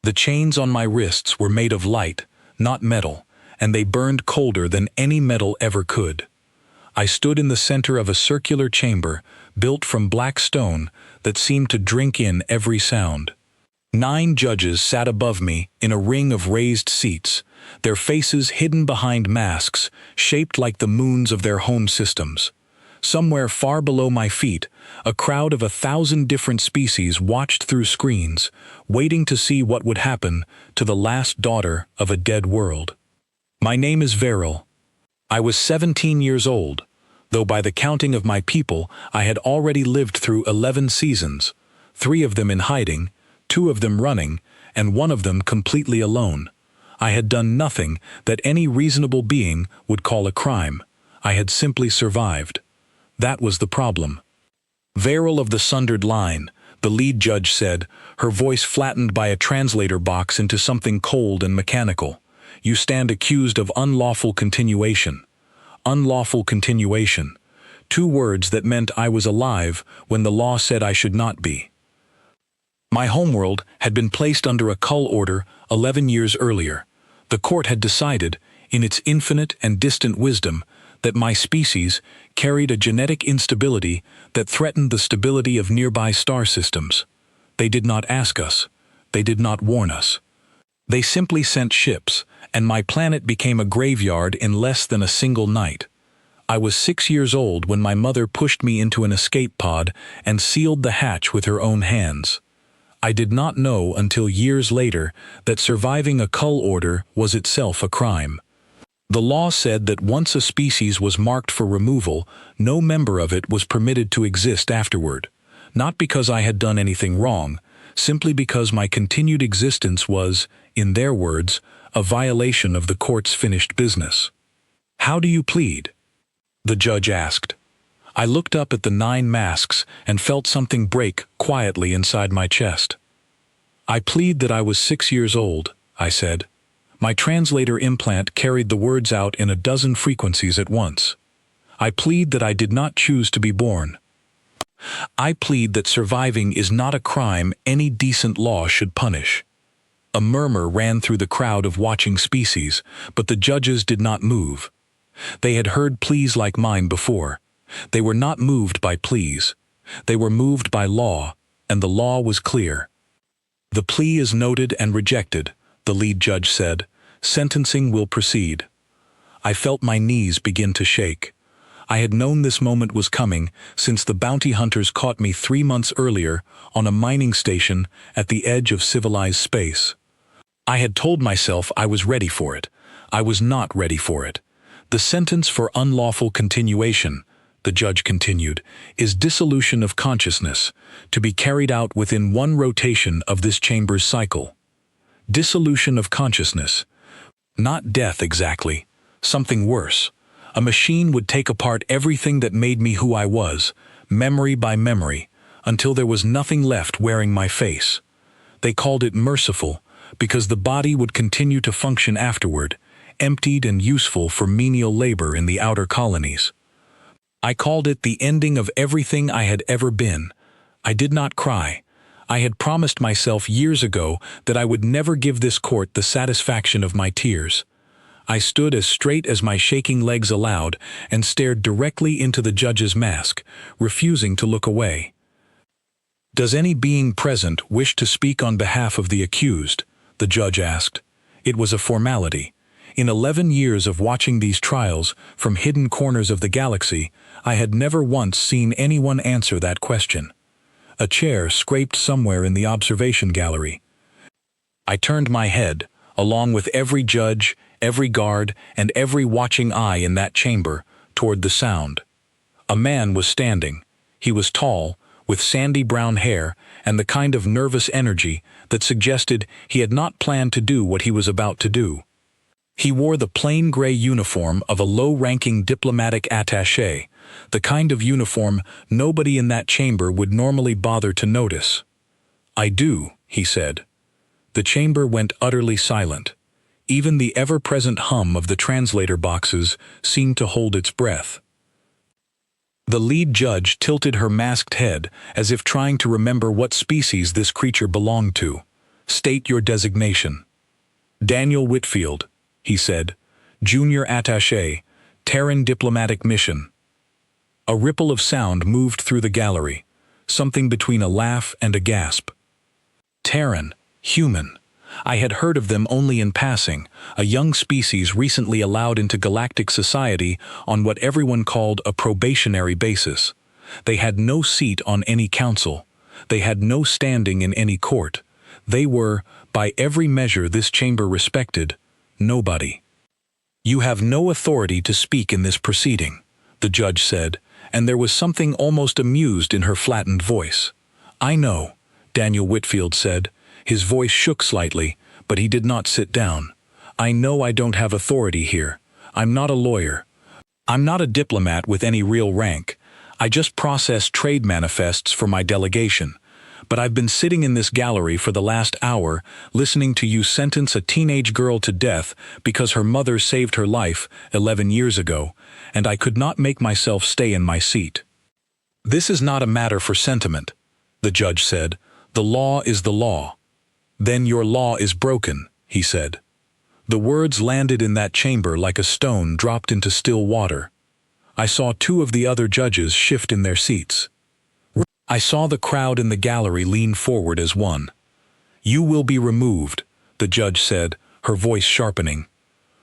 The chains on my wrists were made of light, not metal, and they burned colder than any metal ever could. I stood in the center of a circular chamber built from black stone that seemed to drink in every sound. 9 judges sat above me in a ring of raised seats, their faces hidden behind masks shaped like the moons of their home systems. Somewhere far below my feet, a crowd of 1,000 different species watched through screens, waiting to see what would happen to the last daughter of a dead world. My name is Veril. I was 17 years old, though by the counting of my people I had already lived through 11 seasons, 3 of them in hiding, 2 of them running, and 1 of them completely alone. I had done nothing that any reasonable being would call a crime. I had simply survived. That was the problem. Veril of the Sundered Line, the lead judge said, her voice flattened by a translator box into something cold and mechanical. You stand accused of unlawful continuation. Unlawful continuation. 2 words that meant I was alive when the law said I should not be. My homeworld had been placed under a cull order 11 years earlier. The court had decided, in its infinite and distant wisdom, that my species carried a genetic instability that threatened the stability of nearby star systems. They did not ask us. They did not warn us. They simply sent ships, and my planet became a graveyard in less than a single night. I was 6 years old when my mother pushed me into an escape pod and sealed the hatch with her own hands. I did not know until years later that surviving a cull order was itself a crime. The law said that once a species was marked for removal, no member of it was permitted to exist afterward. Not because I had done anything wrong, simply because my continued existence was, in their words, a violation of the court's finished business. How do you plead? The judge asked. I looked up at the 9 masks and felt something break quietly inside my chest. I plead that I was 6 years old, I said. My translator implant carried the words out in a dozen frequencies at once. I plead that I did not choose to be born. I plead that surviving is not a crime any decent law should punish. A murmur ran through the crowd of watching species, but the judges did not move. They had heard pleas like mine before. They were not moved by pleas. They were moved by law, and the law was clear. The plea is noted and rejected, the lead judge said. Sentencing will proceed. I felt my knees begin to shake. I had known this moment was coming since the bounty hunters caught me 3 months earlier on a mining station at the edge of civilized space. I had told myself I was ready for it. I was not ready for it. The sentence for unlawful continuation, the judge continued, is dissolution of consciousness, to be carried out within 1 rotation of this chamber's cycle. Dissolution of consciousness. Not death exactly, something worse. A machine would take apart everything that made me who I was, memory by memory, until there was nothing left wearing my face. They called it merciful, because the body would continue to function afterward, emptied and useful for menial labor in the outer colonies. I called it the ending of everything I had ever been. I did not cry. I had promised myself years ago that I would never give this court the satisfaction of my tears. I stood as straight as my shaking legs allowed and stared directly into the judge's mask, refusing to look away. Does any being present wish to speak on behalf of the accused? The judge asked. It was a formality. In 11 years of watching these trials from hidden corners of the galaxy, I had never once seen anyone answer that question. A chair scraped somewhere in the observation gallery. I turned my head, along with every judge, every guard, and every watching eye in that chamber, toward the sound. A man was standing. He was tall, with sandy brown hair and the kind of nervous energy that suggested he had not planned to do what he was about to do. He wore the plain gray uniform of a low-ranking diplomatic attaché, the kind of uniform nobody in that chamber would normally bother to notice. "I do," he said. The chamber went utterly silent. Even the ever-present hum of the translator boxes seemed to hold its breath. The lead judge tilted her masked head as if trying to remember what species this creature belonged to. State your designation. Daniel Whitfield, he said, Junior Attaché, Terran Diplomatic Mission. A ripple of sound moved through the gallery, something between a laugh and a gasp. Terran, human. I had heard of them only in passing, a young species recently allowed into galactic society on what everyone called a probationary basis. They had no seat on any council. They had no standing in any court. They were, by every measure this chamber respected, nobody. You have no authority to speak in this proceeding, the judge said, and there was something almost amused in her flattened voice. I know, Daniel Whitfield said. His voice shook slightly, but he did not sit down. I know I don't have authority here. I'm not a lawyer. I'm not a diplomat with any real rank. I just process trade manifests for my delegation. But I've been sitting in this gallery for the last hour, listening to you sentence a teenage girl to death because her mother saved her life 11 years ago, and I could not make myself stay in my seat. This is not a matter for sentiment, the judge said. The law is the law. Then your law is broken, he said. The words landed in that chamber like a stone dropped into still water. I saw two of the other judges shift in their seats. I saw the crowd in the gallery lean forward as one. You will be removed, the judge said, her voice sharpening.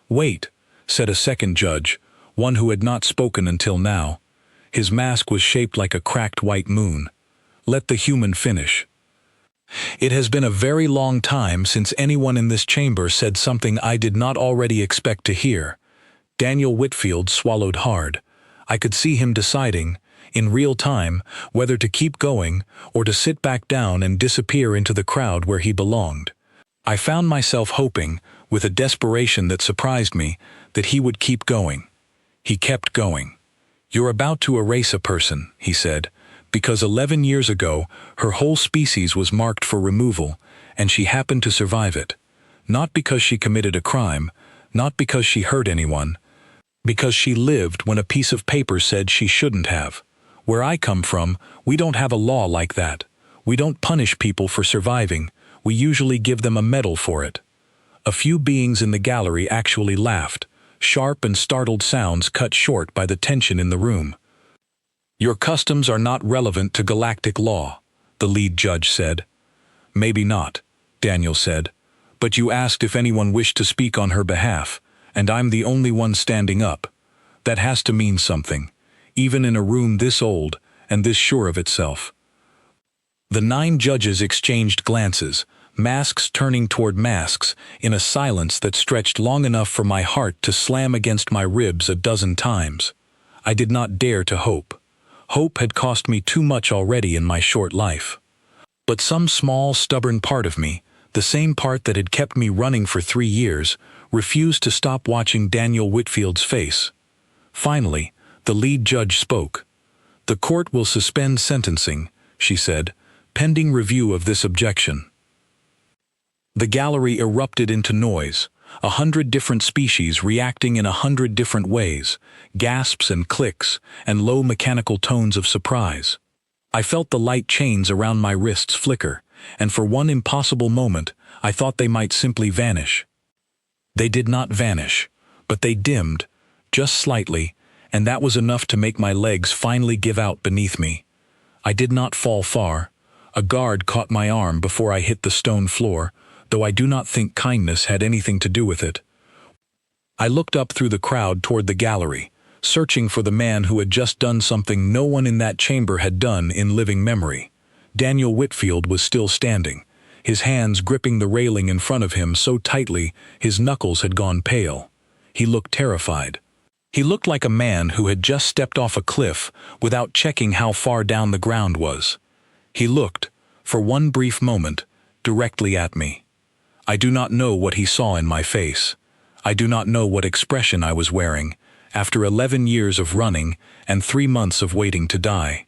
Wait, said a second judge, one who had not spoken until now. His mask was shaped like a cracked white moon. Let the human finish. It has been a very long time since anyone in this chamber said something I did not already expect to hear. Daniel Whitfield swallowed hard. I could see him deciding, in real time, whether to keep going or to sit back down and disappear into the crowd where he belonged. I found myself hoping, with a desperation that surprised me, that he would keep going. He kept going. You're about to erase a person, he said, because 11 years ago her whole species was marked for removal, and she happened to survive it. Not because she committed a crime, not because she hurt anyone, because she lived when a piece of paper said she shouldn't have. Where I come from, we don't have a law like that. We don't punish people for surviving. We usually give them a medal for it. A few beings in the gallery actually laughed, sharp and startled sounds cut short by the tension in the room. Your customs are not relevant to galactic law, the lead judge said. Maybe not, Daniel said, but you asked if anyone wished to speak on her behalf, and I'm the only one standing up. That has to mean something, even in a room this old and this sure of itself. The 9 judges exchanged glances, masks turning toward masks, in a silence that stretched long enough for my heart to slam against my ribs a dozen times. I did not dare to hope. Hope had cost me too much already in my short life. But some small, stubborn part of me, the same part that had kept me running for 3 years, refused to stop watching Daniel Whitfield's face. Finally, the lead judge spoke. The court will suspend sentencing, she said, pending review of this objection. The gallery erupted into noise, 100 different species reacting in 100 different ways, gasps and clicks, and low mechanical tones of surprise. I felt the light chains around my wrists flicker, and for one impossible moment, I thought they might simply vanish. They did not vanish, but they dimmed, just slightly, and that was enough to make my legs finally give out beneath me. I did not fall far. A guard caught my arm before I hit the stone floor, though I do not think kindness had anything to do with it. I looked up through the crowd toward the gallery, searching for the man who had just done something no one in that chamber had done in living memory. Daniel Whitfield was still standing, his hands gripping the railing in front of him so tightly his knuckles had gone pale. He looked terrified. He looked like a man who had just stepped off a cliff without checking how far down the ground was. He looked, for one brief moment, directly at me. I do not know what he saw in my face. I do not know what expression I was wearing, after 11 years of running and 3 months of waiting to die.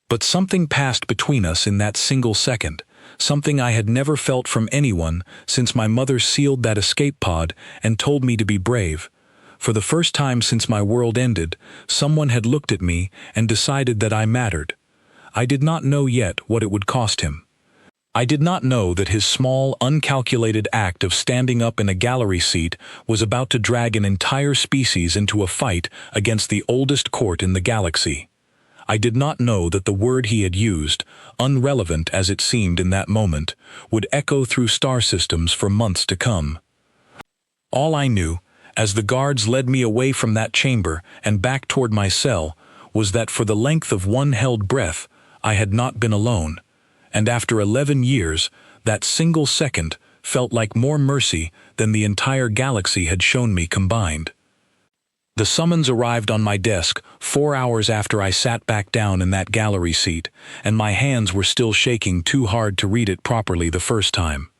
But something passed between us in that single second, something I had never felt from anyone since my mother sealed that escape pod and told me to be brave. For the first time since my world ended, someone had looked at me and decided that I mattered. I did not know yet what it would cost him. I did not know that his small, uncalculated act of standing up in a gallery seat was about to drag an entire species into a fight against the oldest court in the galaxy. I did not know that the word he had used, unrelevant as it seemed in that moment, would echo through star systems for months to come. All I knew, as the guards led me away from that chamber and back toward my cell, was that for the length of one held breath, I had not been alone, and after 11 years, that single second felt like more mercy than the entire galaxy had shown me combined. The summons arrived on my desk 4 hours after I sat back down in that gallery seat, and my hands were still shaking too hard to read it properly the first time.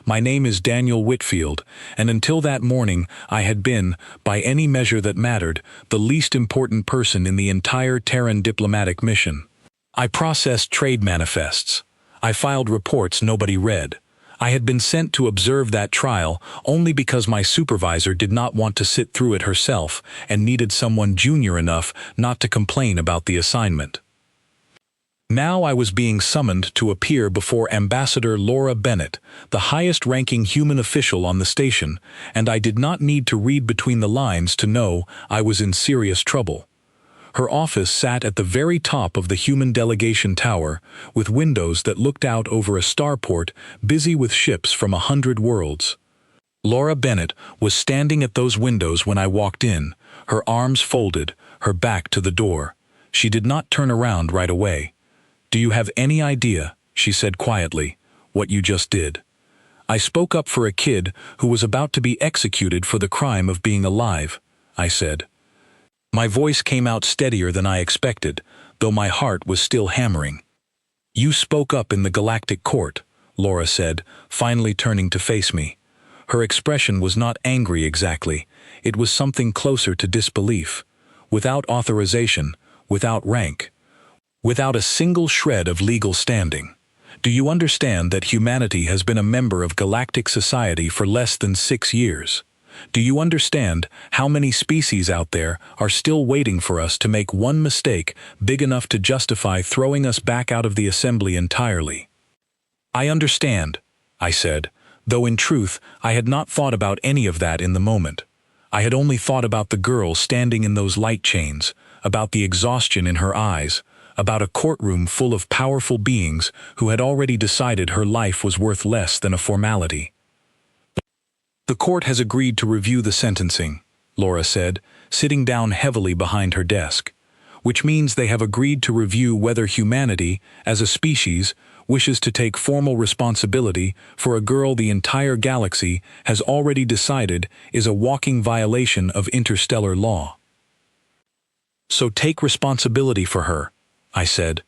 My name is Daniel Whitfield, and until that morning I had been, by any measure that mattered, the least important person in the entire Terran diplomatic mission. I processed trade manifests. I filed reports nobody read. I had been sent to observe that trial only because my supervisor did not want to sit through it herself and needed someone junior enough not to complain about the assignment. Now I was being summoned to appear before Ambassador Laura Bennett, the highest-ranking human official on the station, and I did not need to read between the lines to know I was in serious trouble. Her office sat at the very top of the human delegation tower, with windows that looked out over a starport busy with ships from 100 worlds. Laura Bennett was standing at those windows when I walked in, her arms folded, her back to the door. She did not turn around right away. "Do you have any idea," she said quietly, "what you just did?" "I spoke up for a kid who was about to be executed for the crime of being alive," I said. My voice came out steadier than I expected, though my heart was still hammering. "You spoke up in the Galactic Court," Laura said, finally turning to face me. Her expression was not angry exactly. It was something closer to disbelief. Without authorization, without rank, without a single shred of legal standing. "Do you understand that humanity has been a member of galactic society for less than 6 years? Do you understand how many species out there are still waiting for us to make one mistake big enough to justify throwing us back out of the assembly entirely?" "I understand," I said, though in truth I had not thought about any of that in the moment. I had only thought about the girl standing in those light chains, about the exhaustion in her eyes, about a courtroom full of powerful beings who had already decided her life was worth less than a formality. "The court has agreed to review the sentencing," Laura said, sitting down heavily behind her desk, "which means they have agreed to review whether humanity, as a species, wishes to take formal responsibility for a girl the entire galaxy has already decided is a walking violation of interstellar law." "So take responsibility for her," I said.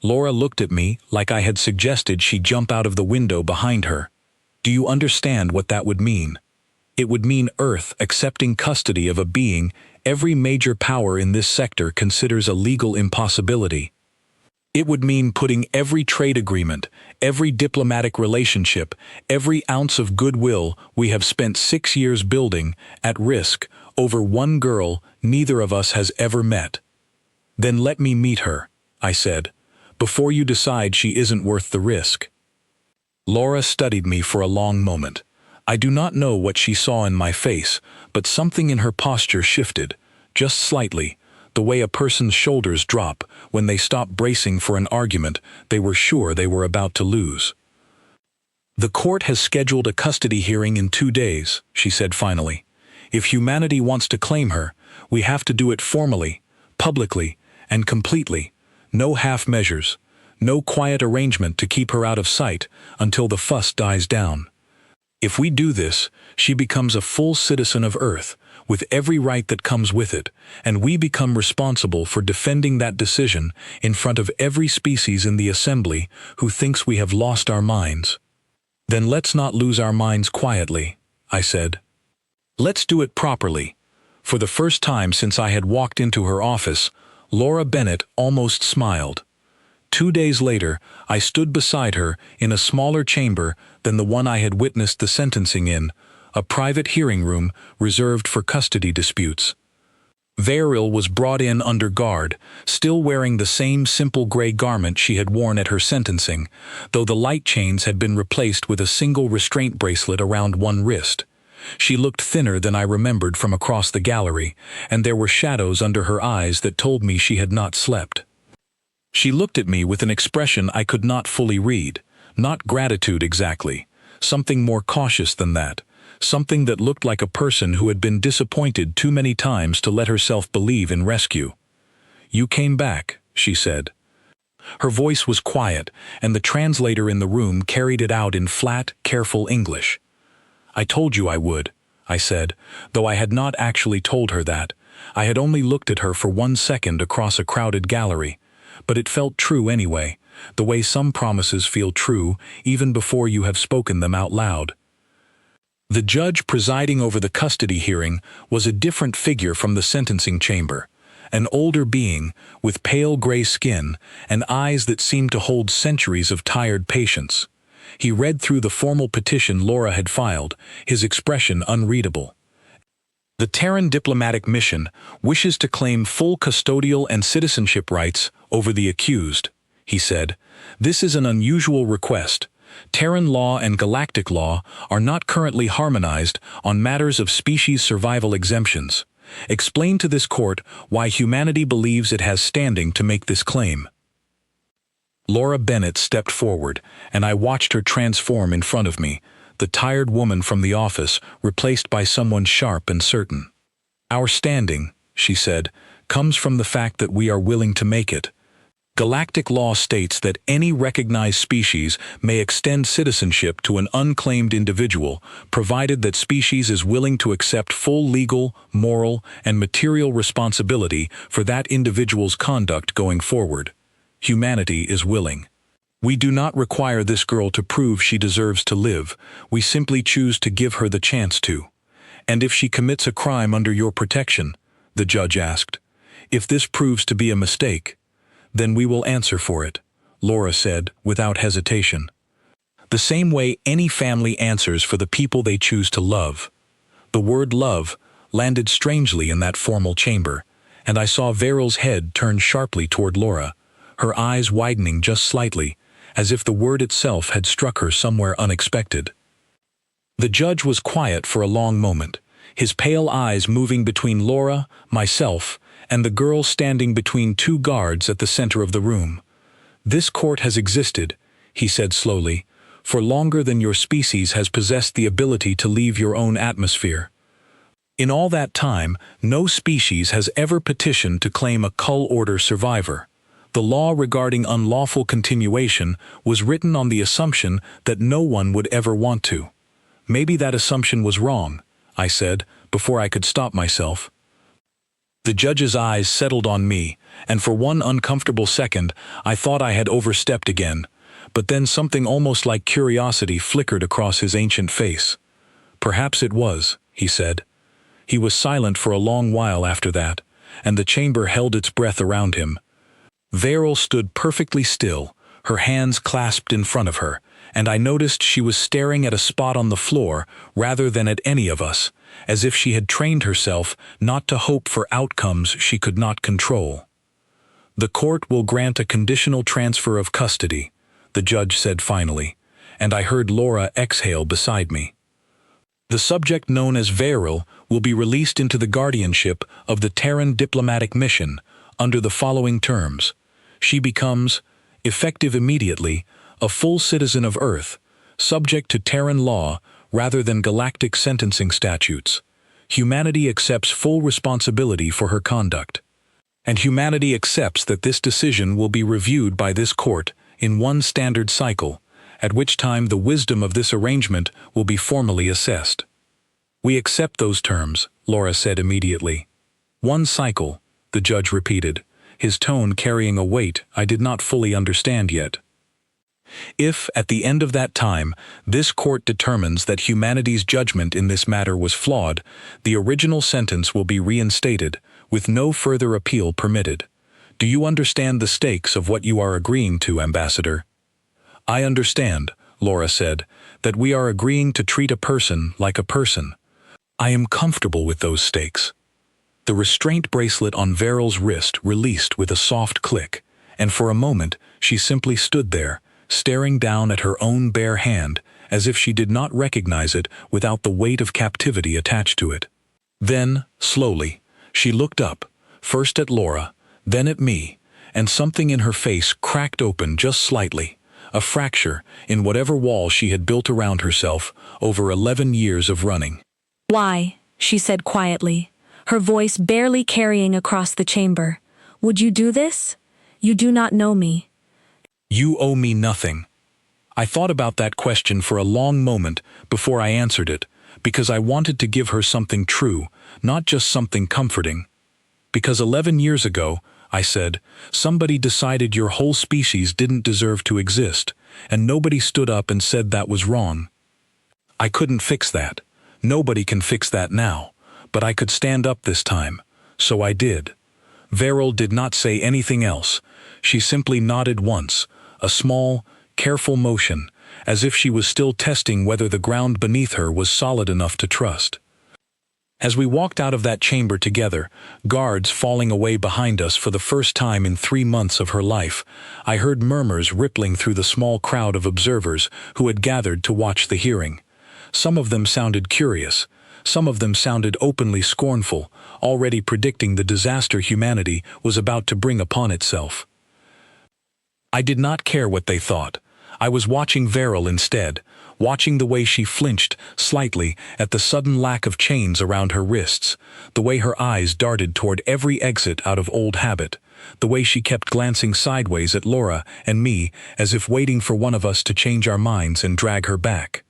Laura looked at me like I had suggested she jump out of the window behind her. "Do you understand what that would mean? It would mean Earth accepting custody of a being every major power in this sector considers a legal impossibility. It would mean putting every trade agreement, every diplomatic relationship, every ounce of goodwill we have spent 6 years building at risk over one girl neither of us has ever met." "Then let me meet her," I said, "before you decide she isn't worth the risk." Laura studied me for a long moment. I do not know what she saw in my face, but something in her posture shifted, just slightly, the way a person's shoulders drop when they stop bracing for an argument they were sure they were about to lose. "The court has scheduled a custody hearing in 2 days," she said finally. "If humanity wants to claim her, we have to do it formally, publicly, and completely. No half measures. No quiet arrangement to keep her out of sight until the fuss dies down. If we do this, she becomes a full citizen of Earth, with every right that comes with it, and we become responsible for defending that decision in front of every species in the assembly who thinks we have lost our minds." "Then let's not lose our minds quietly," I said. "Let's do it properly." For the first time since I had walked into her office, Laura Bennett almost smiled. 2 days later, I stood beside her in a smaller chamber than the one I had witnessed the sentencing in, a private hearing room reserved for custody disputes. Veril was brought in under guard, still wearing the same simple gray garment she had worn at her sentencing, though the light chains had been replaced with a single restraint bracelet around one wrist. She looked thinner than I remembered from across the gallery, and there were shadows under her eyes that told me she had not slept. She looked at me with an expression I could not fully read, not gratitude exactly, something more cautious than that. Something that looked like a person who had been disappointed too many times to let herself believe in rescue. "You came back," she said. Her voice was quiet, and the translator in the room carried it out in flat, careful English. "I told you I would," I said, though I had not actually told her that. I had only looked at her for 1 second across a crowded gallery, but it felt true anyway, the way some promises feel true even before you have spoken them out loud. The judge presiding over the custody hearing was a different figure from the sentencing chamber, an older being with pale gray skin and eyes that seemed to hold centuries of tired patience. He read through the formal petition Laura had filed, his expression unreadable. "The Terran diplomatic mission wishes to claim full custodial and citizenship rights over the accused," he said. "This is an unusual request. Terran law and galactic law are not currently harmonized on matters of species survival exemptions. Explain to this court why humanity believes it has standing to make this claim." Laura Bennett stepped forward, and I watched her transform in front of me, the tired woman from the office replaced by someone sharp and certain. "Our standing," she said, "comes from the fact that we are willing to make it. Galactic law states that any recognized species may extend citizenship to an unclaimed individual, provided that species is willing to accept full legal, moral, and material responsibility for that individual's conduct going forward. Humanity is willing. We do not require this girl to prove she deserves to live, we simply choose to give her the chance to." "And if she commits a crime under your protection," the judge asked, "if this proves to be a mistake, then we will answer for it," Laura said without hesitation. "The same way any family answers for the people they choose to love." The word love landed strangely in that formal chamber, and I saw Veril's head turn sharply toward Laura, her eyes widening just slightly, as if the word itself had struck her somewhere unexpected. The judge was quiet for a long moment, his pale eyes moving between Laura, myself, and the girl standing between 2 guards at the center of the room. "This court has existed," he said slowly, "for longer than your species has possessed the ability to leave your own atmosphere. In all that time, no species has ever petitioned to claim a Cull Order survivor. The law regarding unlawful continuation was written on the assumption that no one would ever want to. Maybe that assumption was wrong," I said, before I could stop myself. The judge's eyes settled on me, and for one uncomfortable second I thought I had overstepped again, but then something almost like curiosity flickered across his ancient face. "Perhaps it was," he said. He was silent for a long while after that, and the chamber held its breath around him. Veril stood perfectly still, her hands clasped in front of her, and I noticed she was staring at a spot on the floor rather than at any of us, as if she had trained herself not to hope for outcomes she could not control. "The court will grant a conditional transfer of custody," the judge said finally, and I heard Laura exhale beside me. "The subject known as Veril will be released into the guardianship of the Terran diplomatic mission under the following terms. She becomes, effective immediately, a full citizen of Earth, subject to Terran law rather than galactic sentencing statutes. Humanity accepts full responsibility for her conduct. And humanity accepts that this decision will be reviewed by this court in one standard cycle, at which time the wisdom of this arrangement will be formally assessed." "We accept those terms," Laura said immediately. "One cycle," the judge repeated, his tone carrying a weight I did not fully understand yet. "If, at the end of that time, this court determines that humanity's judgment in this matter was flawed, the original sentence will be reinstated, with no further appeal permitted. Do you understand the stakes of what you are agreeing to, Ambassador?" "I understand," Laura said, "that we are agreeing to treat a person like a person. I am comfortable with those stakes." The restraint bracelet on Veril's wrist released with a soft click, and for a moment she simply stood there, staring down at her own bare hand, as if she did not recognize it without the weight of captivity attached to it. Then, slowly, she looked up, first at Laura, then at me, and something in her face cracked open just slightly, a fracture in whatever wall she had built around herself over 11 years of running. "Why?" she said quietly, her voice barely carrying across the chamber. "Would you do this? You do not know me." You owe me nothing. I thought about that question for a long moment before I answered it, because I wanted to give her something true, not just something comforting. Because 11 years ago, I said, somebody decided your whole species didn't deserve to exist, and nobody stood up and said that was wrong. I couldn't fix that. Nobody can fix that now, but I could stand up this time, so I did. Veril did not say anything else. She simply nodded once, a small, careful motion, as if she was still testing whether the ground beneath her was solid enough to trust. As we walked out of that chamber together, guards falling away behind us for the first time in 3 months of her life, I heard murmurs rippling through the small crowd of observers who had gathered to watch the hearing. Some of them sounded curious. Some of them sounded openly scornful, already predicting the disaster humanity was about to bring upon itself. I did not care what they thought. I was watching Veril instead, watching the way she flinched slightly at the sudden lack of chains around her wrists, the way her eyes darted toward every exit out of old habit, the way she kept glancing sideways at Laura and me as if waiting for one of us to change our minds and drag her back.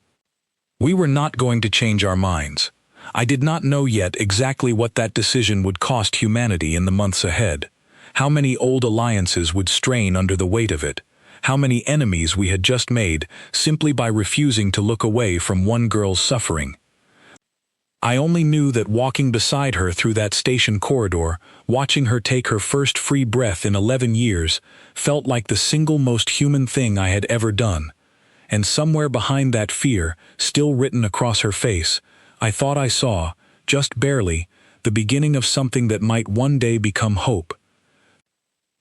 We were not going to change our minds. I did not know yet exactly what that decision would cost humanity in the months ahead, how many old alliances would strain under the weight of it, how many enemies we had just made simply by refusing to look away from one girl's suffering. I only knew that walking beside her through that station corridor, watching her take her first free breath in 11 years, felt like the single most human thing I had ever done. And somewhere behind that fear, still written across her face, I thought I saw, just barely, the beginning of something that might one day become hope.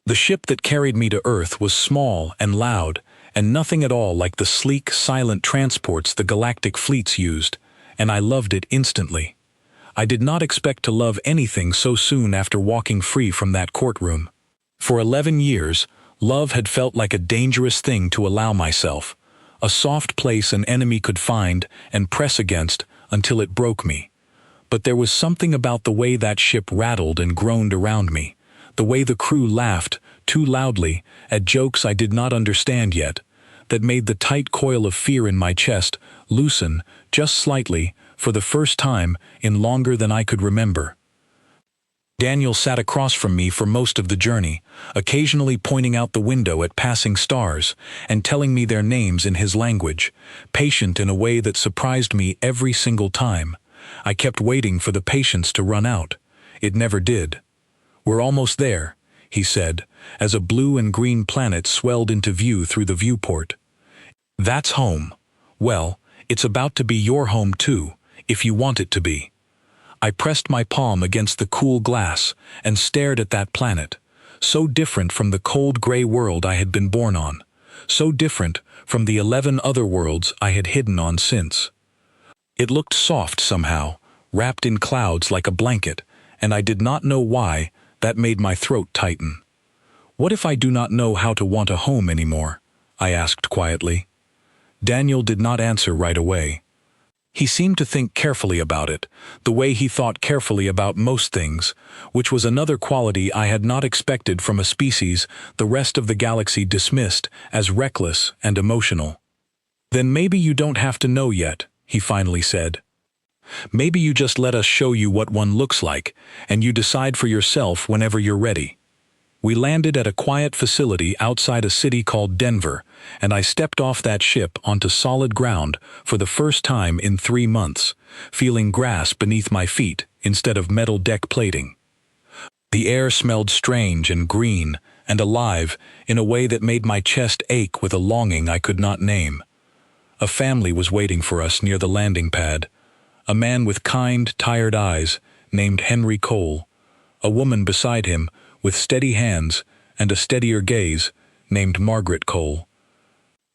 The ship that carried me to Earth was small and loud, and nothing at all like the sleek, silent transports the galactic fleets used, and I loved it instantly. I did not expect to love anything so soon after walking free from that courtroom. For 11 years, love had felt like a dangerous thing to allow myself, a soft place an enemy could find and press against until it broke me. But there was something about the way that ship rattled and groaned around me, the way the crew laughed, too loudly, at jokes I did not understand yet, that made the tight coil of fear in my chest loosen, just slightly, for the first time in longer than I could remember. Daniel sat across from me for most of the journey, occasionally pointing out the window at passing stars and telling me their names in his language, patient in a way that surprised me every single time. I kept waiting for the patience to run out. It never did. "We're almost there," he said, as a blue and green planet swelled into view through the viewport. "That's home. Well, it's about to be your home too, if you want it to be." I pressed my palm against the cool glass and stared at that planet, so different from the cold gray world I had been born on, so different from the 11 other worlds I had hidden on since. It looked soft somehow, wrapped in clouds like a blanket, and I did not know why. That made my throat tighten. "What if I do not know how to want a home anymore?" I asked quietly. Daniel did not answer right away. He seemed to think carefully about it, the way he thought carefully about most things, which was another quality I had not expected from a species the rest of the galaxy dismissed as reckless and emotional. "Then maybe you don't have to know yet," he finally said. "Maybe you just let us show you what one looks like, and you decide for yourself whenever you're ready." We landed at a quiet facility outside a city called Denver, and I stepped off that ship onto solid ground for the first time in 3 months, feeling grass beneath my feet instead of metal deck plating. The air smelled strange and green and alive in a way that made my chest ache with a longing I could not name. A family was waiting for us near the landing pad. A man with kind, tired eyes, named Henry Cole, a woman beside him, with steady hands and a steadier gaze, named Margaret Cole.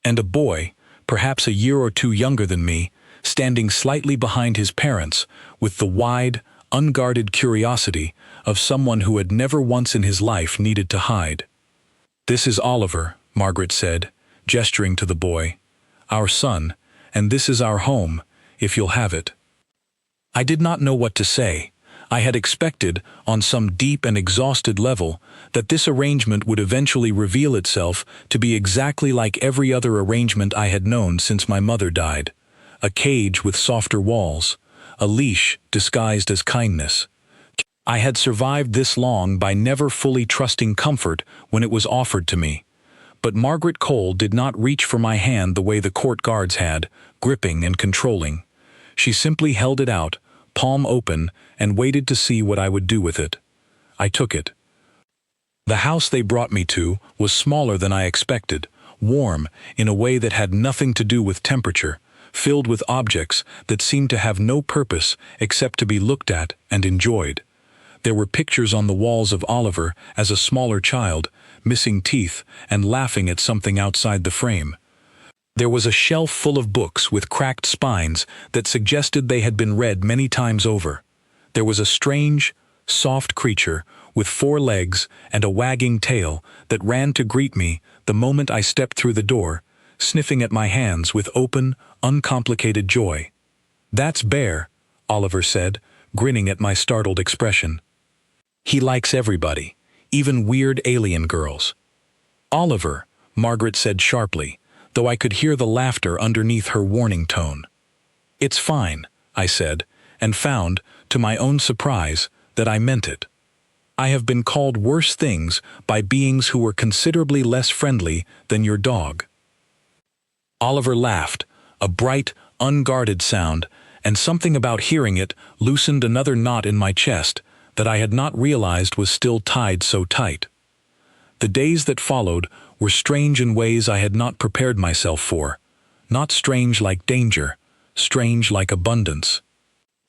And a boy, perhaps a year or two younger than me, standing slightly behind his parents, with the wide, unguarded curiosity of someone who had never once in his life needed to hide. "This is Oliver," Margaret said, gesturing to the boy. "Our son, and this is our home, if you'll have it." I did not know what to say. I had expected, on some deep and exhausted level, that this arrangement would eventually reveal itself to be exactly like every other arrangement I had known since my mother died. A cage with softer walls, a leash disguised as kindness. I had survived this long by never fully trusting comfort when it was offered to me. But Margaret Cole did not reach for my hand the way the court guards had, gripping and controlling. She simply held it out, palm open, and waited to see what I would do with it. I took it. The house they brought me to was smaller than I expected, warm in a way that had nothing to do with temperature, filled with objects that seemed to have no purpose except to be looked at and enjoyed. There were pictures on the walls of Oliver as a smaller child, missing teeth and laughing at something outside the frame. There was a shelf full of books with cracked spines that suggested they had been read many times over. There was a strange, soft creature with 4 legs and a wagging tail that ran to greet me the moment I stepped through the door, sniffing at my hands with open, uncomplicated joy. "That's Bear," Oliver said, grinning at my startled expression. "He likes everybody, even weird alien girls." "Oliver," Margaret said sharply, though I could hear the laughter underneath her warning tone. "It's fine," I said, and found, to my own surprise, that I meant it. I have been called worse things by beings who were considerably less friendly than your dog. Oliver laughed, a bright, unguarded sound, and something about hearing it loosened another knot in my chest that I had not realized was still tied so tight. The days that followed were strange in ways I had not prepared myself for, not strange like danger, strange like abundance.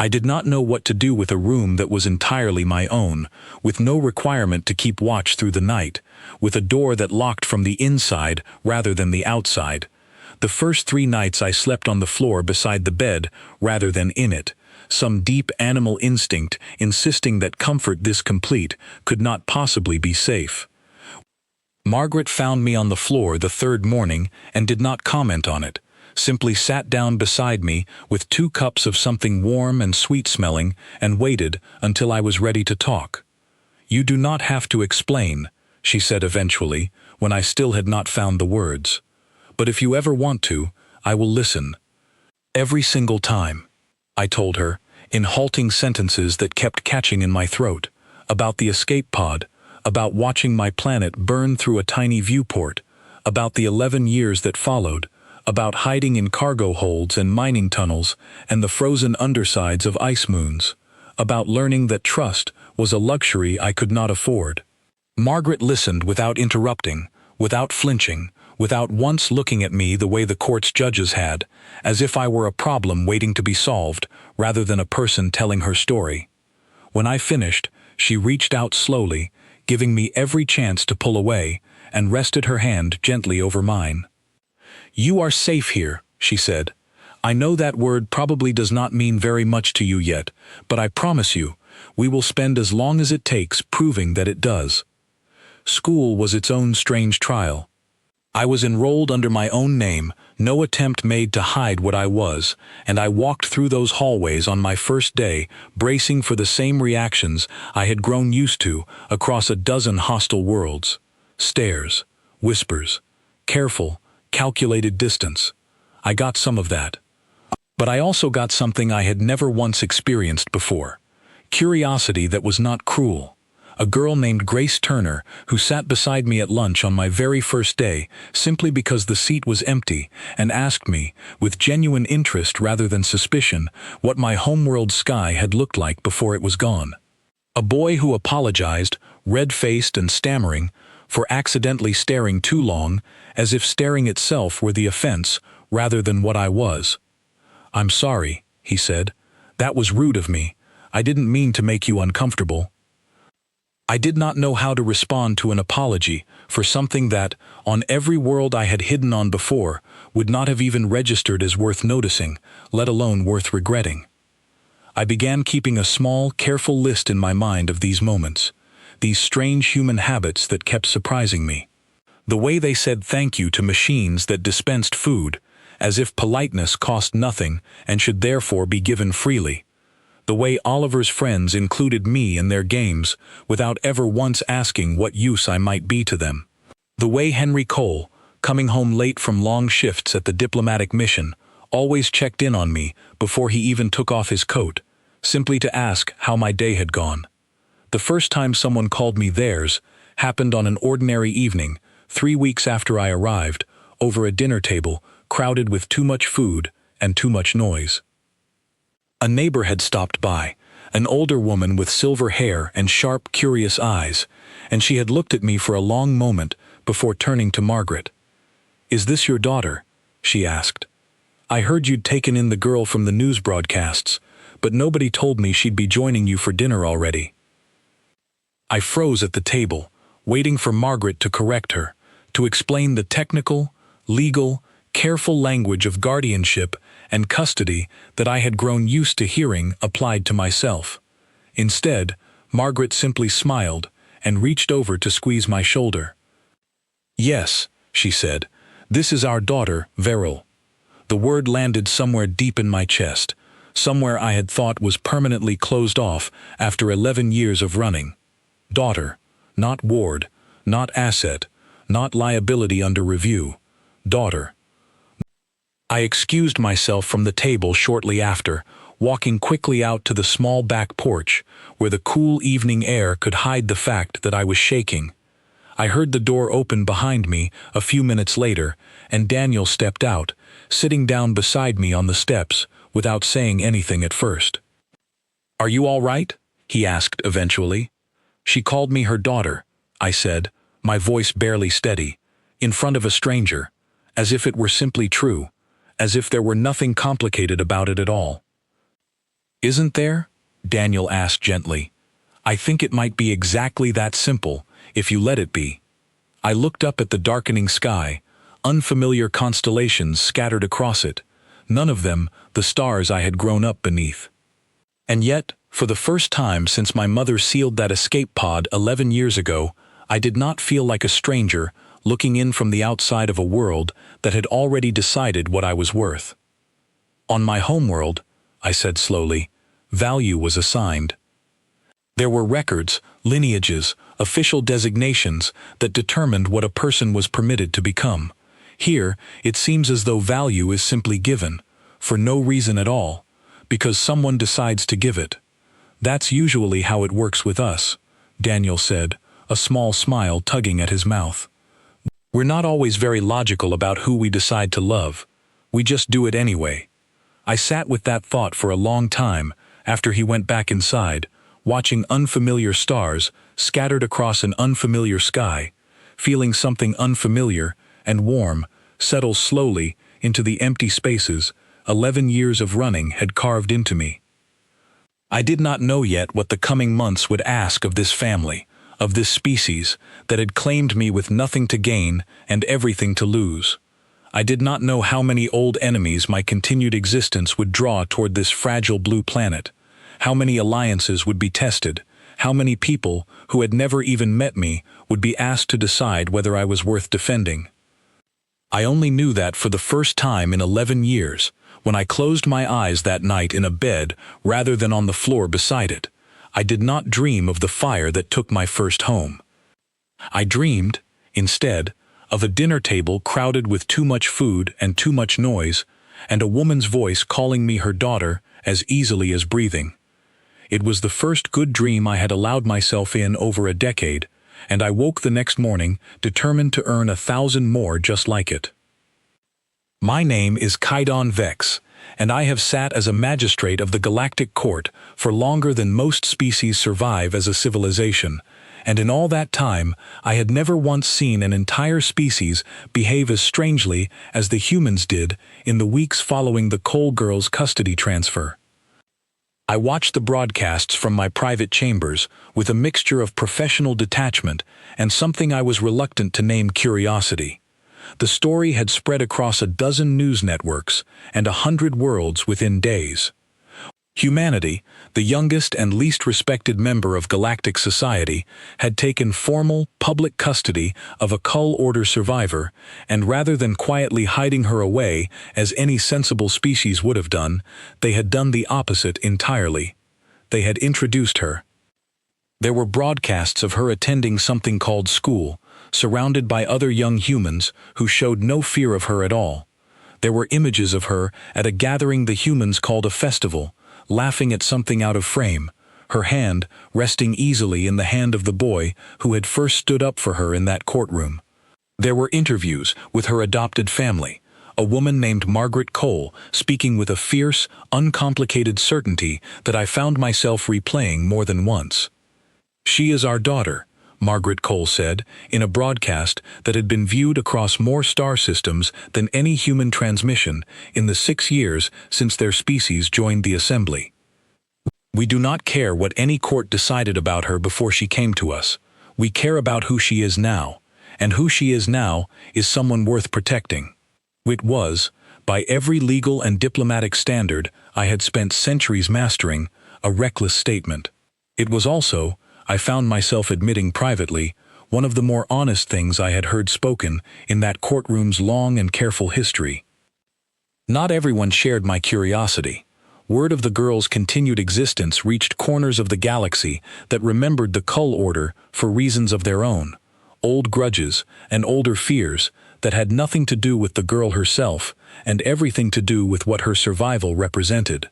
I did not know what to do with a room that was entirely my own, with no requirement to keep watch through the night, with a door that locked from the inside rather than the outside. The first 3 nights I slept on the floor beside the bed rather than in it, some deep animal instinct insisting that comfort this complete could not possibly be safe. Margaret found me on the floor the 3rd morning and did not comment on it, simply sat down beside me with 2 cups of something warm and sweet-smelling and waited until I was ready to talk. "You do not have to explain," she said eventually, when I still had not found the words. "But if you ever want to, I will listen." "Every single time," I told her, in halting sentences that kept catching in my throat, about the escape pod, about watching my planet burn through a tiny viewport, about the 11 years that followed, about hiding in cargo holds and mining tunnels and the frozen undersides of ice moons, about learning that trust was a luxury I could not afford. Margaret listened without interrupting, without flinching, without once looking at me the way the court's judges had, as if I were a problem waiting to be solved, rather than a person telling her story. When I finished, she reached out slowly, giving me every chance to pull away, and rested her hand gently over mine. "You are safe here," she said. "I know that word probably does not mean very much to you yet, but I promise you, we will spend as long as it takes proving that it does." School was its own strange trial. I was enrolled under my own name, no attempt made to hide what I was, and I walked through those hallways on my first day, bracing for the same reactions I had grown used to across a dozen hostile worlds. Stares, whispers, careful, calculated distance. I got some of that. But I also got something I had never once experienced before. Curiosity that was not cruel. A girl named Grace Turner, who sat beside me at lunch on my very first day, simply because the seat was empty, and asked me, with genuine interest rather than suspicion, what my homeworld sky had looked like before it was gone. A boy who apologized, red-faced and stammering, for accidentally staring too long, as if staring itself were the offense, rather than what I was. "I'm sorry," he said. "That was rude of me. I didn't mean to make you uncomfortable." I did not know how to respond to an apology for something that, on every world I had hidden on before, would not have even registered as worth noticing, let alone worth regretting. I began keeping a small, careful list in my mind of these moments, these strange human habits that kept surprising me. The way they said thank you to machines that dispensed food, as if politeness cost nothing and should therefore be given freely. The way Oliver's friends included me in their games without ever once asking what use I might be to them. The way Henry Cole, coming home late from long shifts at the diplomatic mission, always checked in on me before he even took off his coat, simply to ask how my day had gone. The first time someone called me theirs happened on an ordinary evening, 3 weeks after I arrived, over a dinner table crowded with too much food and too much noise. A neighbor had stopped by, an older woman with silver hair and sharp, curious eyes, and she had looked at me for a long moment before turning to Margaret. "Is this your daughter?" she asked. "I heard you'd taken in the girl from the news broadcasts, but nobody told me she'd be joining you for dinner already." I froze at the table, waiting for Margaret to correct her, to explain the technical, legal, careful language of guardianship and custody that I had grown used to hearing applied to myself. Instead, Margaret simply smiled and reached over to squeeze my shoulder. "Yes," she said, "this is our daughter, Veril." The word landed somewhere deep in my chest, somewhere I had thought was permanently closed off after 11 years of running. Daughter, not ward, not asset, not liability under review. Daughter. I excused myself from the table shortly after, walking quickly out to the small back porch, where the cool evening air could hide the fact that I was shaking. I heard the door open behind me a few minutes later, and Daniel stepped out, sitting down beside me on the steps, without saying anything at first. "Are you all right?" he asked eventually. "She called me her daughter," I said, my voice barely steady, in front of a stranger, as if it were simply true, as if there were nothing complicated about it at all. "Isn't there?" Daniel asked gently. "I think it might be exactly that simple, if you let it be." I looked up at the darkening sky, unfamiliar constellations scattered across it, none of them the stars I had grown up beneath. And yet, for the first time since my mother sealed that escape pod 11 years ago, I did not feel like a stranger looking in from the outside of a world that had already decided what I was worth. "On my homeworld," I said slowly, "value was assigned. There were records, lineages, official designations that determined what a person was permitted to become. Here, it seems as though value is simply given, for no reason at all, because someone decides to give it. That's usually how it works with us," Daniel said, a small smile tugging at his mouth. "We're not always very logical about who we decide to love. We just do it anyway." I sat with that thought for a long time after he went back inside, watching unfamiliar stars scattered across an unfamiliar sky, feeling something unfamiliar and warm settle slowly into the empty spaces 11 years of running had carved into me. I did not know yet what the coming months would ask of this family, of this species that had claimed me with nothing to gain and everything to lose. I did not know how many old enemies my continued existence would draw toward this fragile blue planet, how many alliances would be tested, how many people who had never even met me would be asked to decide whether I was worth defending. I only knew that for the first time in 11 years, when I closed my eyes that night in a bed rather than on the floor beside it, I did not dream of the fire that took my first home. I dreamed, instead, of a dinner table crowded with too much food and too much noise, and a woman's voice calling me her daughter as easily as breathing. It was the first good dream I had allowed myself in over a decade, and I woke the next morning determined to earn 1,000 more just like it. My name is Kaidon Vex, and I have sat as a magistrate of the Galactic Court for longer than most species survive as a civilization, and in all that time I had never once seen an entire species behave as strangely as the humans did in the weeks following the Cole girls' custody transfer. I watched the broadcasts from my private chambers with a mixture of professional detachment and something I was reluctant to name curiosity. The story had spread across a dozen news networks and 100 worlds within days. Humanity, the youngest and least respected member of galactic society, had taken formal, public custody of a Cull Order survivor, and rather than quietly hiding her away, as any sensible species would have done, they had done the opposite entirely. They had introduced her. There were broadcasts of her attending something called school, surrounded by other young humans who showed no fear of her at all. There were images of her at a gathering the humans called a festival, laughing at something out of frame, her hand resting easily in the hand of the boy who had first stood up for her in that courtroom. There were interviews with her adopted family, a woman named Margaret Cole speaking with a fierce, uncomplicated certainty that I found myself replaying more than once. "She is our daughter," Margaret Cole said, in a broadcast that had been viewed across more star systems than any human transmission in the 6 years since their species joined the assembly. "We do not care what any court decided about her before she came to us. We care about who she is now, and who she is now is someone worth protecting." It was, by every legal and diplomatic standard I had spent centuries mastering, a reckless statement. It was also, I found myself admitting privately, one of the more honest things I had heard spoken in that courtroom's long and careful history. Not everyone shared my curiosity. Word of the girl's continued existence reached corners of the galaxy that remembered the Cull Order for reasons of their own, old grudges and older fears that had nothing to do with the girl herself and everything to do with what her survival represented.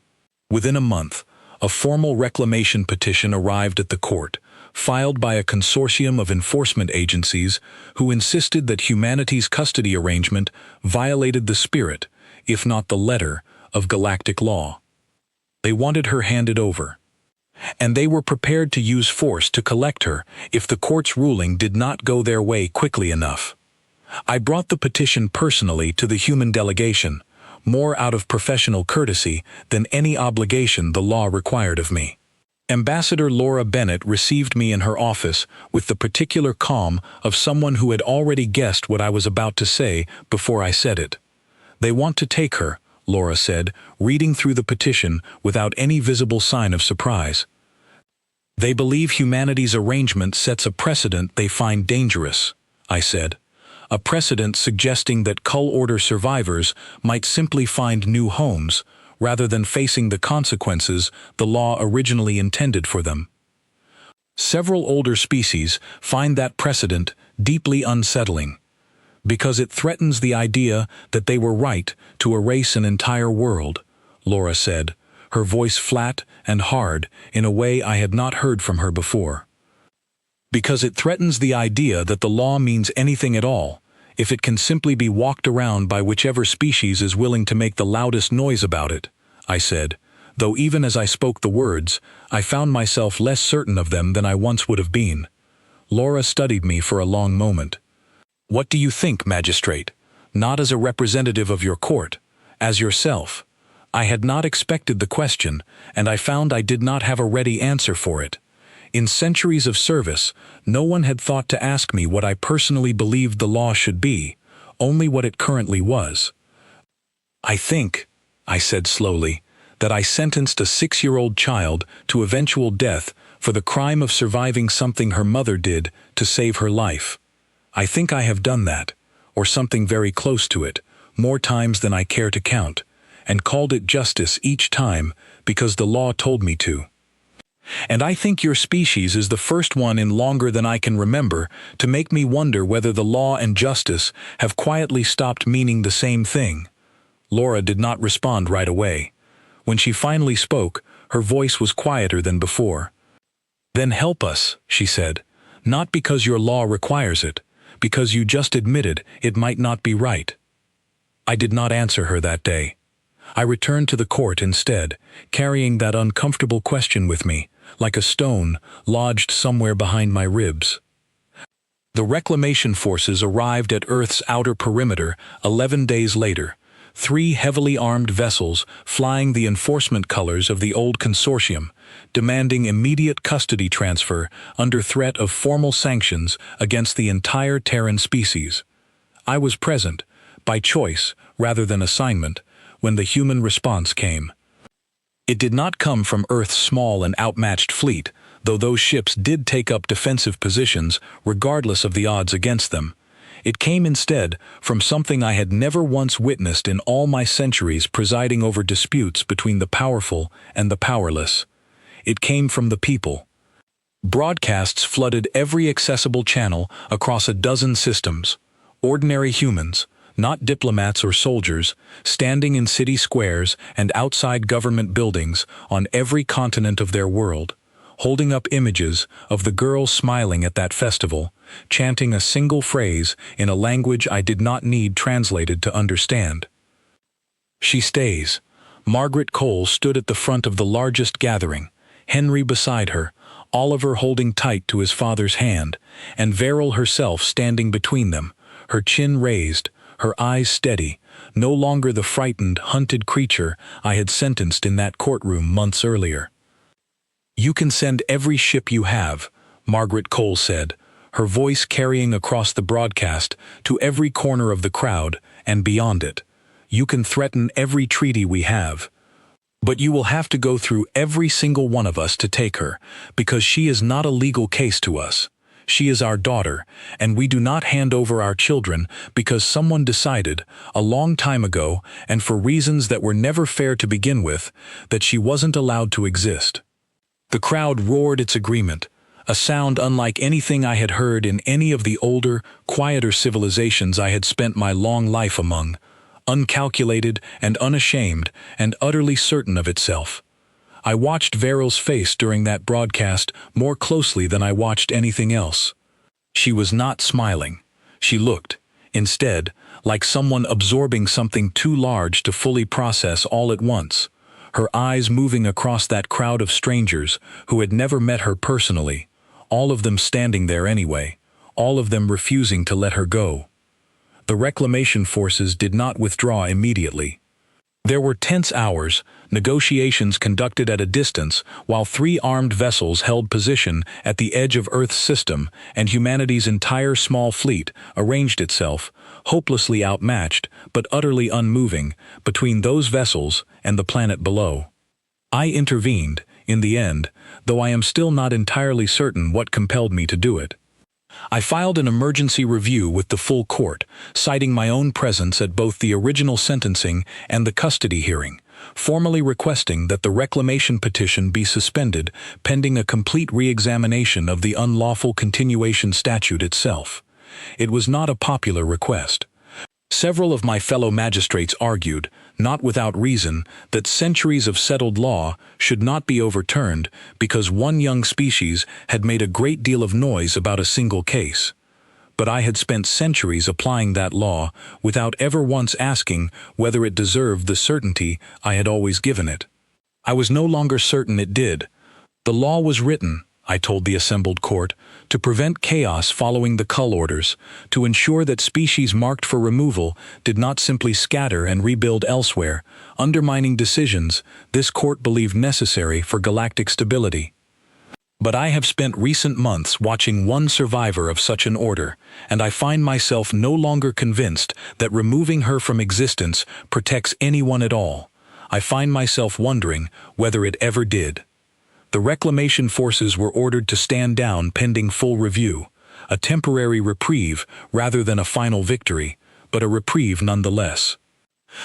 Within a month, a formal reclamation petition arrived at the court, filed by a consortium of enforcement agencies who insisted that humanity's custody arrangement violated the spirit, if not the letter, of galactic law. They wanted her handed over. And they were prepared to use force to collect her if the court's ruling did not go their way quickly enough. I brought the petition personally to the human delegation, more out of professional courtesy than any obligation the law required of me. Ambassador Laura Bennett received me in her office with the particular calm of someone who had already guessed what I was about to say before I said it. "They want to take her," Laura said, reading through the petition without any visible sign of surprise. "They believe humanity's arrangement sets a precedent they find dangerous," I said. "A precedent suggesting that Cull Order survivors might simply find new homes, rather than facing the consequences the law originally intended for them. Several older species find that precedent deeply unsettling, because it threatens the idea that they were right to erase an entire world," Laura said, her voice flat and hard in a way I had not heard from her before. "Because it threatens the idea that the law means anything at all, if it can simply be walked around by whichever species is willing to make the loudest noise about it," I said, though even as I spoke the words, I found myself less certain of them than I once would have been. Laura studied me for a long moment. "What do you think, Magistrate? Not as a representative of your court, as yourself." I had not expected the question, and I found I did not have a ready answer for it. In centuries of service, no one had thought to ask me what I personally believed the law should be, only what it currently was. "I think," I said slowly, "that I sentenced a 6-year-old child to eventual death for the crime of surviving something her mother did to save her life. I think I have done that, or something very close to it, more times than I care to count, and called it justice each time because the law told me to. And I think your species is the first one in longer than I can remember to make me wonder whether the law and justice have quietly stopped meaning the same thing." Laura did not respond right away. When she finally spoke, her voice was quieter than before. "Then help us," she said, "not because your law requires it, because you just admitted it might not be right." I did not answer her that day. I returned to the court instead, carrying that uncomfortable question with me, like a stone lodged somewhere behind my ribs. The reclamation forces arrived at Earth's outer perimeter 11 days later, 3 heavily armed vessels flying the enforcement colors of the old consortium, demanding immediate custody transfer under threat of formal sanctions against the entire Terran species. I was present, by choice rather than assignment, when the human response came. It did not come from Earth's small and outmatched fleet, though those ships did take up defensive positions regardless of the odds against them. It came instead from something I had never once witnessed in all my centuries presiding over disputes between the powerful and the powerless. It came from the people. Broadcasts flooded every accessible channel across a dozen systems. Ordinary humans, not diplomats or soldiers, standing in city squares and outside government buildings on every continent of their world, holding up images of the girl smiling at that festival, chanting a single phrase in a language I did not need translated to understand. She stays. Margaret Cole stood at the front of the largest gathering, Henry beside her, Oliver holding tight to his father's hand, and Veril herself standing between them, her chin raised, her eyes steady, no longer the frightened, hunted creature I had sentenced in that courtroom months earlier. "You can send every ship you have," Margaret Cole said, her voice carrying across the broadcast to every corner of the crowd and beyond it. "You can threaten every treaty we have. But you will have to go through every single one of us to take her, because she is not a legal case to us. She is our daughter, and we do not hand over our children because someone decided, a long time ago, and for reasons that were never fair to begin with, that she wasn't allowed to exist." The crowd roared its agreement, a sound unlike anything I had heard in any of the older, quieter civilizations I had spent my long life among, uncalculated and unashamed and utterly certain of itself. I watched Veril's face during that broadcast more closely than I watched anything else. She was not smiling. She looked, instead, like someone absorbing something too large to fully process all at once, her eyes moving across that crowd of strangers who had never met her personally, all of them standing there anyway, all of them refusing to let her go. The reclamation forces did not withdraw immediately. There were tense hours, negotiations conducted at a distance, while 3 armed vessels held position at the edge of Earth's system, and humanity's entire small fleet arranged itself, hopelessly outmatched but utterly unmoving, between those vessels and the planet below. I intervened, in the end, though I am still not entirely certain what compelled me to do it. I filed an emergency review with the full court, citing my own presence at both the original sentencing and the custody hearing, formally requesting that the reclamation petition be suspended pending a complete re-examination of the unlawful continuation statute itself. It was not a popular request. Several of my fellow magistrates argued, not without reason, that centuries of settled law should not be overturned because one young species had made a great deal of noise about a single case. But I had spent centuries applying that law without ever once asking whether it deserved the certainty I had always given it. I was no longer certain it did. The law was written, I told the assembled court, to prevent chaos following the cull orders, to ensure that species marked for removal did not simply scatter and rebuild elsewhere, undermining decisions this court believed necessary for galactic stability. But I have spent recent months watching one survivor of such an order, and I find myself no longer convinced that removing her from existence protects anyone at all. I find myself wondering whether it ever did. The reclamation forces were ordered to stand down pending full review, a temporary reprieve rather than a final victory, but a reprieve nonetheless.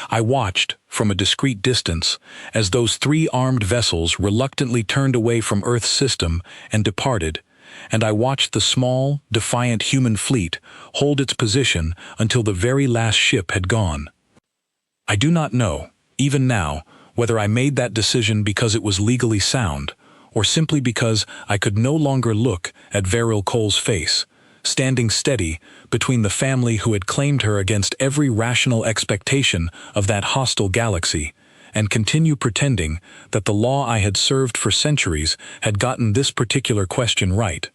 I watched, from a discreet distance, as those 3 armed vessels reluctantly turned away from Earth's system and departed, and I watched the small, defiant human fleet hold its position until the very last ship had gone. I do not know, even now, whether I made that decision because it was legally sound, or simply because I could no longer look at Veril Cole's face, standing steady between the family who had claimed her against every rational expectation of that hostile galaxy, and continue pretending that the law I had served for centuries had gotten this particular question right.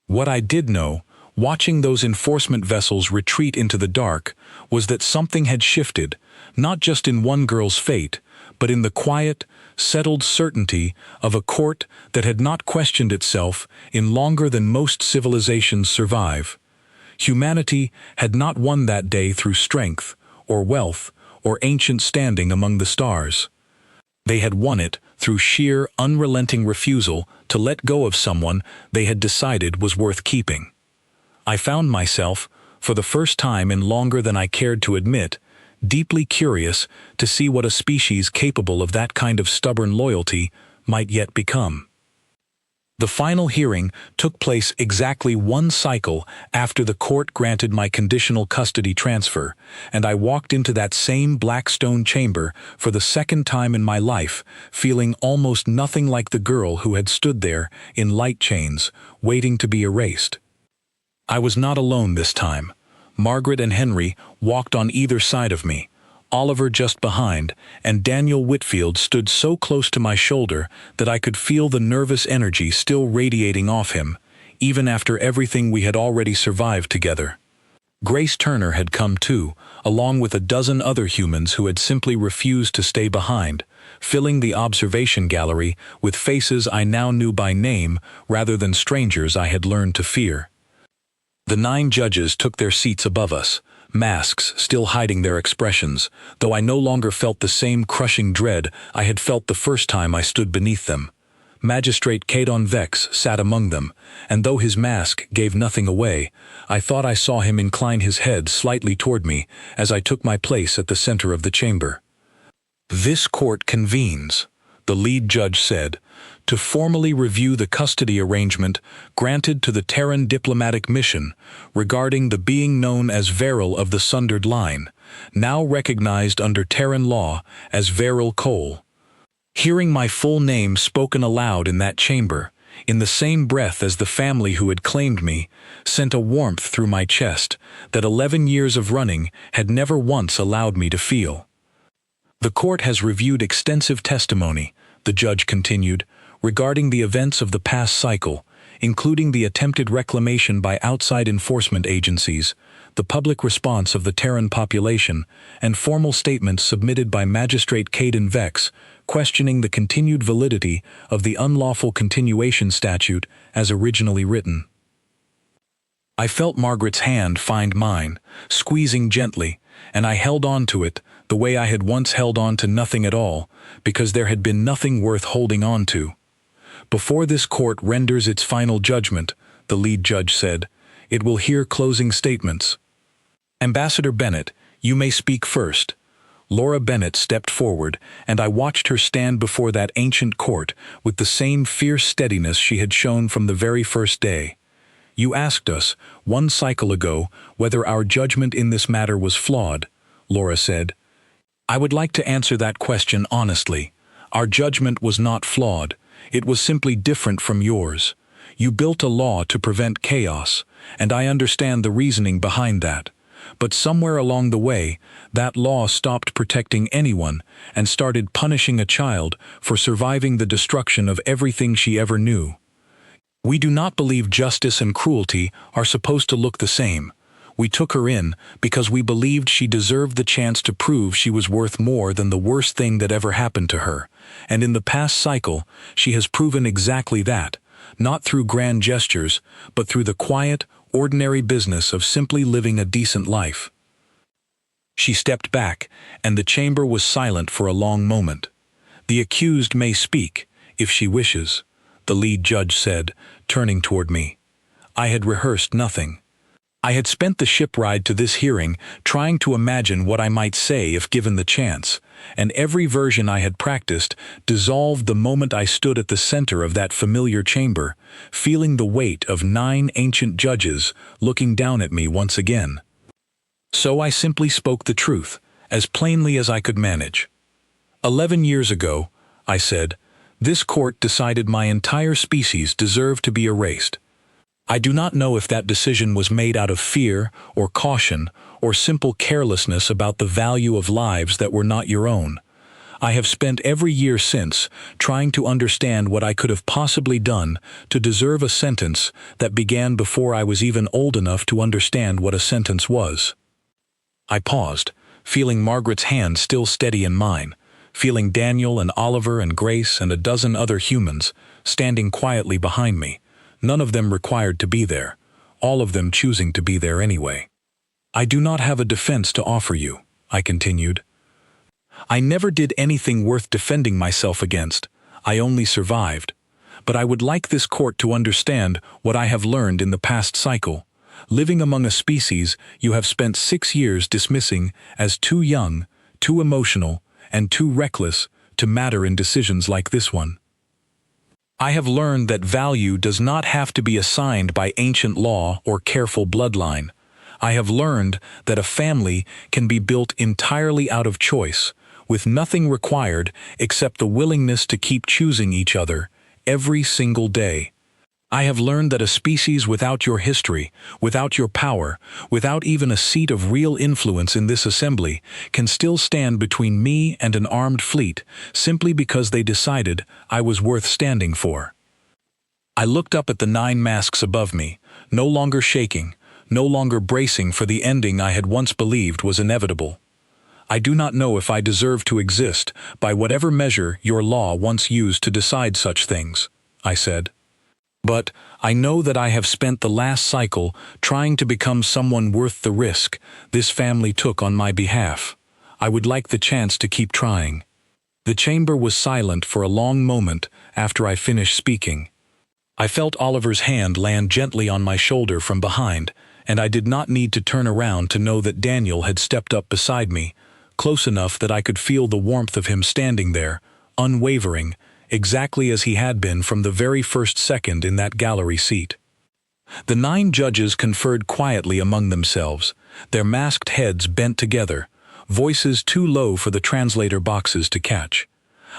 What I did know, watching those enforcement vessels retreat into the dark, was that something had shifted, not just in one girl's fate, but in the quiet, settled certainty of a court that had not questioned itself in longer than most civilizations survive. Humanity had not won that day through strength, or wealth, or ancient standing among the stars. They had won it through sheer, unrelenting refusal to let go of someone they had decided was worth keeping. I found myself, for the first time in longer than I cared to admit, deeply curious to see what a species capable of that kind of stubborn loyalty might yet become. The final hearing took place exactly one cycle after the court granted my conditional custody transfer, and I walked into that same black stone chamber for the second time in my life, feeling almost nothing like the girl who had stood there in light chains, waiting to be erased. I was not alone this time. Margaret and Henry walked on either side of me, Oliver just behind, and Daniel Whitfield stood so close to my shoulder that I could feel the nervous energy still radiating off him, even after everything we had already survived together. Grace Turner had come too, along with a dozen other humans who had simply refused to stay behind, filling the observation gallery with faces I now knew by name rather than strangers I had learned to fear. The 9 judges took their seats above us, masks still hiding their expressions, though I no longer felt the same crushing dread I had felt the first time I stood beneath them. Magistrate Cadon Vex sat among them, and though his mask gave nothing away, I thought I saw him incline his head slightly toward me as I took my place at the center of the chamber. "This court convenes," the lead judge said, "to formally review the custody arrangement granted to the Terran diplomatic mission regarding the being known as Veril of the Sundered Line, now recognized under Terran law as Veril Cole." Hearing my full name spoken aloud in that chamber, in the same breath as the family who had claimed me, sent a warmth through my chest that 11 years of running had never once allowed me to feel. "The court has reviewed extensive testimony," the judge continued, "regarding the events of the past cycle, including the attempted reclamation by outside enforcement agencies, the public response of the Terran population, and formal statements submitted by Magistrate Cadon Vex questioning the continued validity of the unlawful continuation statute as originally written." I felt Margaret's hand find mine, squeezing gently, and I held on to it the way I had once held on to nothing at all, because there had been nothing worth holding on to. "Before this court renders its final judgment," the lead judge said, "it will hear closing statements. Ambassador Bennett, you may speak first." Laura Bennett stepped forward, and I watched her stand before that ancient court with the same fierce steadiness she had shown from the very first day. "You asked us, one cycle ago, whether our judgment in this matter was flawed," Laura said. "I would like to answer that question honestly. Our judgment was not flawed. It was simply different from yours. You built a law to prevent chaos, and I understand the reasoning behind that. But somewhere along the way, that law stopped protecting anyone and started punishing a child for surviving the destruction of everything she ever knew. We do not believe justice and cruelty are supposed to look the same. We took her in because we believed she deserved the chance to prove she was worth more than the worst thing that ever happened to her, and in the past cycle, she has proven exactly that, not through grand gestures, but through the quiet, ordinary business of simply living a decent life." She stepped back, and the chamber was silent for a long moment. "The accused may speak, if she wishes," the lead judge said, turning toward me. I had rehearsed nothing. I had spent the ship ride to this hearing trying to imagine what I might say if given the chance, and every version I had practiced dissolved the moment I stood at the center of that familiar chamber, feeling the weight of 9 ancient judges looking down at me once again. So I simply spoke the truth, as plainly as I could manage. 11 years ago," I said, "this court decided my entire species deserved to be erased. I do not know if that decision was made out of fear or caution or simple carelessness about the value of lives that were not your own. I have spent every year since trying to understand what I could have possibly done to deserve a sentence that began before I was even old enough to understand what a sentence was." I paused, feeling Margaret's hand still steady in mine, feeling Daniel and Oliver and Grace and a dozen other humans standing quietly behind me, none of them required to be there, all of them choosing to be there anyway. I do not have a defense to offer you, I continued. I never did anything worth defending myself against. I only survived. But I would like this court to understand what I have learned in the past cycle. Living among a species you have spent 6 years dismissing as too young, too emotional, and too reckless to matter in decisions like this one. I have learned that value does not have to be assigned by ancient law or careful bloodline. I have learned that a family can be built entirely out of choice, with nothing required except the willingness to keep choosing each other every single day. I have learned that a species without your history, without your power, without even a seat of real influence in this assembly, can still stand between me and an armed fleet simply because they decided I was worth standing for. I looked up at the 9 masks above me, no longer shaking, no longer bracing for the ending I had once believed was inevitable. I do not know if I deserve to exist by whatever measure your law once used to decide such things, I said. But I know that I have spent the last cycle trying to become someone worth the risk this family took on my behalf. I would like the chance to keep trying. The chamber was silent for a long moment after I finished speaking. I felt Oliver's hand land gently on my shoulder from behind, and I did not need to turn around to know that Daniel had stepped up beside me, close enough that I could feel the warmth of him standing there, unwavering, exactly as he had been from the very first second in that gallery seat. The 9 judges conferred quietly among themselves, their masked heads bent together, voices too low for the translator boxes to catch.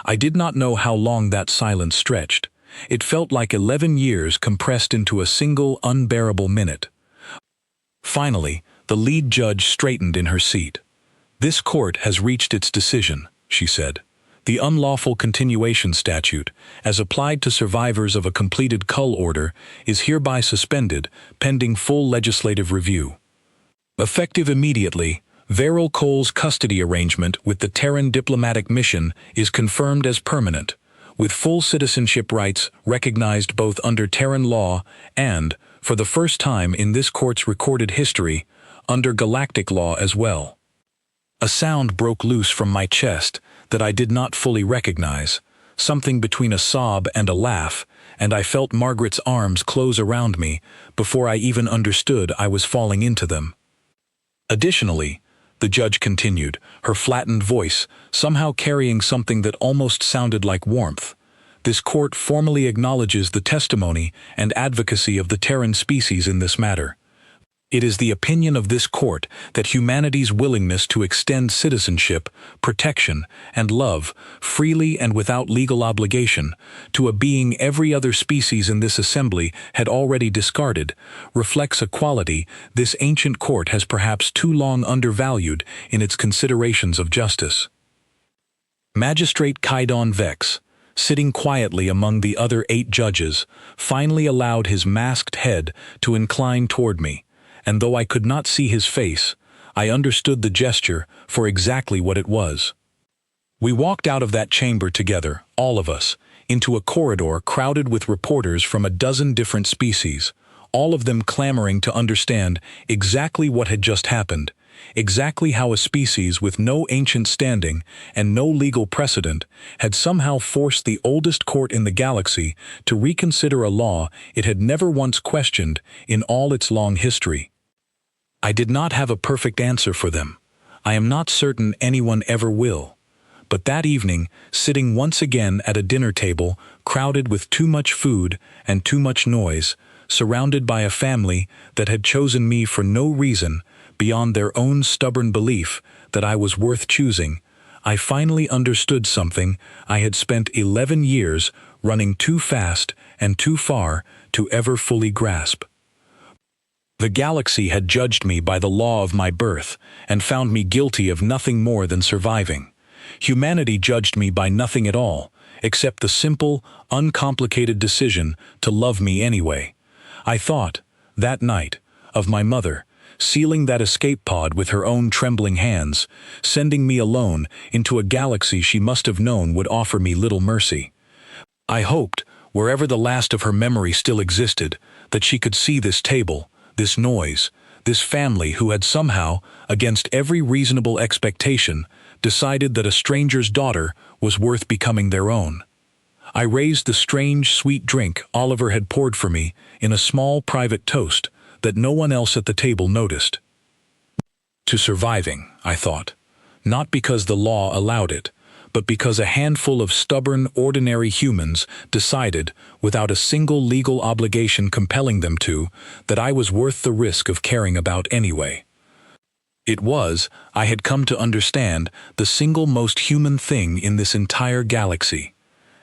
I did not know how long that silence stretched. It felt like 11 years compressed into a single unbearable minute. Finally, the lead judge straightened in her seat. "This court has reached its decision," she said. "The unlawful continuation statute, as applied to survivors of a completed cull order, is hereby suspended, pending full legislative review. Effective immediately, Veril Cole's custody arrangement with the Terran diplomatic mission is confirmed as permanent, with full citizenship rights recognized both under Terran law and, for the first time in this court's recorded history, under galactic law as well." A sound broke loose from my chest that I did not fully recognize, something between a sob and a laugh, and I felt Margaret's arms close around me before I even understood I was falling into them. "Additionally," the judge continued, her flattened voice somehow carrying something that almost sounded like warmth, "this court formally acknowledges the testimony and advocacy of the Terran species in this matter. It is the opinion of this court that humanity's willingness to extend citizenship, protection, and love, freely and without legal obligation, to a being every other species in this assembly had already discarded, reflects a quality this ancient court has perhaps too long undervalued in its considerations of justice." Magistrate Kaidon Vex, sitting quietly among the other 8 judges, finally allowed his masked head to incline toward me, and though I could not see his face, I understood the gesture for exactly what it was. We walked out of that chamber together, all of us, into a corridor crowded with reporters from a dozen different species, all of them clamoring to understand exactly what had just happened, exactly how a species with no ancient standing and no legal precedent had somehow forced the oldest court in the galaxy to reconsider a law it had never once questioned in all its long history. I did not have a perfect answer for them. I am not certain anyone ever will. But that evening, sitting once again at a dinner table crowded with too much food and too much noise, surrounded by a family that had chosen me for no reason beyond their own stubborn belief that I was worth choosing, I finally understood something I had spent 11 years running too fast and too far to ever fully grasp. The galaxy had judged me by the law of my birth and found me guilty of nothing more than surviving. Humanity judged me by nothing at all, except the simple, uncomplicated decision to love me anyway. I thought, that night, of my mother, sealing that escape pod with her own trembling hands, sending me alone into a galaxy she must have known would offer me little mercy. I hoped, wherever the last of her memory still existed, that she could see this table, this noise, this family who had somehow, against every reasonable expectation, decided that a stranger's daughter was worth becoming their own. I raised the strange, sweet drink Oliver had poured for me in a small private toast that no one else at the table noticed. To surviving, I thought, not because the law allowed it, but because a handful of stubborn, ordinary humans decided, without a single legal obligation compelling them to, that I was worth the risk of caring about anyway. It was, I had come to understand, the single most human thing in this entire galaxy.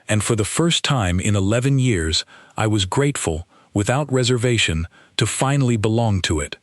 And for the first time in 11 years, I was grateful, without reservation, to finally belong to it.